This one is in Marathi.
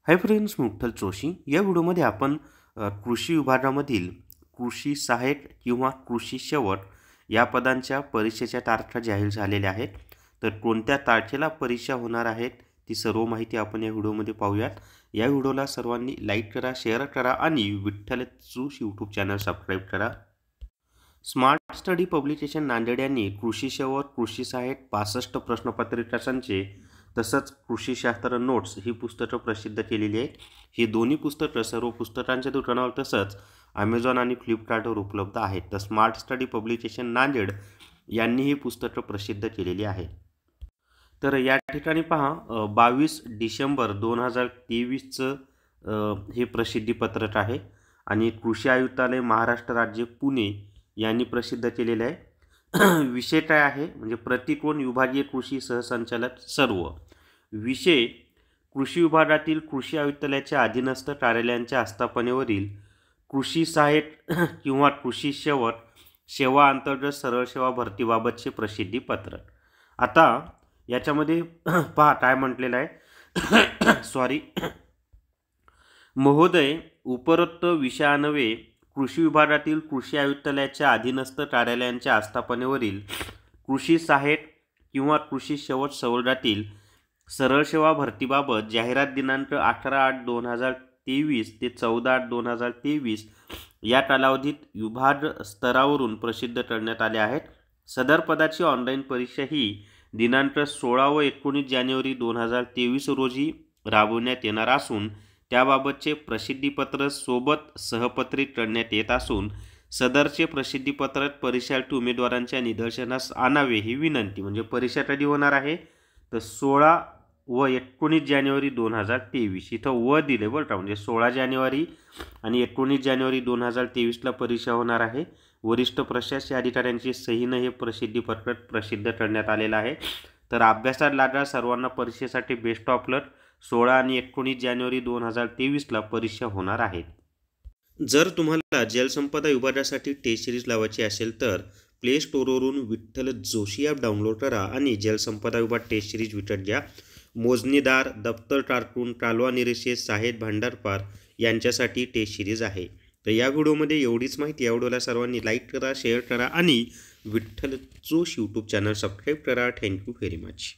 हाय फ्रेंड्स, मी विठ्ठल जोशी. या व्हिडिओमध्ये आपण कृषी विभागामधील कृषी सहाय्यक किंवा कृषी सेवक या पदांच्या परीक्षेच्या तारखा जाहीर झालेल्या आहेत. तर कोणत्या तारखेला परीक्षा होणार आहेत ती सर्व माहिती आपण या व्हिडिओमध्ये पाहूयात. या व्हिडिओला सर्वांनी लाईक करा, शेअर करा आणि Vitthal Joshi YouTube channel subscribe करा. स्मार्ट स्टडी पब्लिकेशन नांदेड यांनी कृषी सेवक, कृषी सहाय्यक 65 प्रश्नपत्रिका संचे तसंच कृषीशास्त्र नोट्स ही पुस्तकं प्रसिद्ध केलेली आहेत. ही दोन्ही पुस्तकं सर्व पुस्तकांच्या दुकानावर तसंच ॲमेझॉन आणि फ्लिपकार्टवर उपलब्ध आहेत. तर स्मार्ट स्टडी पब्लिकेशन नांदेड यांनी ही पुस्तकं प्रसिद्ध केलेली आहेत. तर या ठिकाणी पहा 22 डिसेंबर 2023चं हे प्रसिद्धीपत्रक आहे आणि कृषी आयुक्तालय महाराष्ट्र राज्य पुणे यांनी प्रसिद्ध केलेले आहे. विषय काय आहे म्हणजे प्रतिकोण विभागीय कृषी सहसंचालक सर्व. विषय कृषी विभागातील कृषी आयुक्तालयाच्या अधीनस्थ कार्यालयांच्या आस्थापनेवरील कृषी सहाय्यक किंवा कृषी सेवक सेवा अंतर्गत सरळ सेवा भरतीबाबतचे प्रसिद्धीपत्रक. आता याच्यामध्ये पहा काय म्हटलेलं आहे. सॉरी महोदय, उपरोक्त विषयान्वये कृषी विभागातील कृषी आयुक्तालयाच्या अधीनस्थ कार्यालयांच्या आस्थापनेवरील कृषी सहाय्यक किंवा कृषी सेवक संवर्गातील सरळ सेवा भरतीबाबत जाहिरात दिनांक 18/8/2023 ते 14/8/2023 या कालावधीत विभाग स्तरावरून प्रसिद्ध करण्यात आले आहेत. सदर पदाची ऑनलाईन परीक्षा ही दिनांक 16 व 19 जानेवारी 2023 रोजी राबवण्यात येणार असून त्याबाबतचे प्रसिद्धीपत्र सोबत सहपत्रित करण्यात येत असून सदरचे प्रसिद्धीपत्रक परीक्षार्थी उमेदवारांच्या निदर्शनास आणावे ही विनंती. म्हणजे परीक्षा कधी होणार आहे तर 16 व 19 जानेवारी 2023. इथं व दिले बरं का, म्हणजे 16 जानेवारी आणि 19 जानेवारी 2023ला परीक्षा होणार आहे. वरिष्ठ प्रशासकीय अधिकाऱ्यांची सहीनं हे प्रसिद्धीपत्रक प्रसिद्ध करण्यात आलेलं आहे. तर अभ्यासात लागा, सर्वांना परीक्षेसाठी बेस्ट ऑफ लक. 16 आणि 19 जानेवारी 2023ला परीक्षा होणार आहेत. जर तुम्हाला जलसंपदा विभागासाठी टेस्ट सिरीज लावायची असेल तर प्ले स्टोअरवरून विठ्ठल जोशी ॲप डाउनलोड करा आणि जलसंपदा विभाग टेस्ट सिरीज विकत घ्या. मोजणीदार, दप्तर टाकून, कालवा निरीक्षक, साहेब भांडारपार यांच्यासाठी टेस्ट सिरीज आहे. तर या व्हिडिओमध्ये एवढीच माहिती. या व्हिडिओला सर्वांनी लाईक करा, शेअर करा आणि Vitthal Joshi YouTube channel subscribe करा. Thank you very much.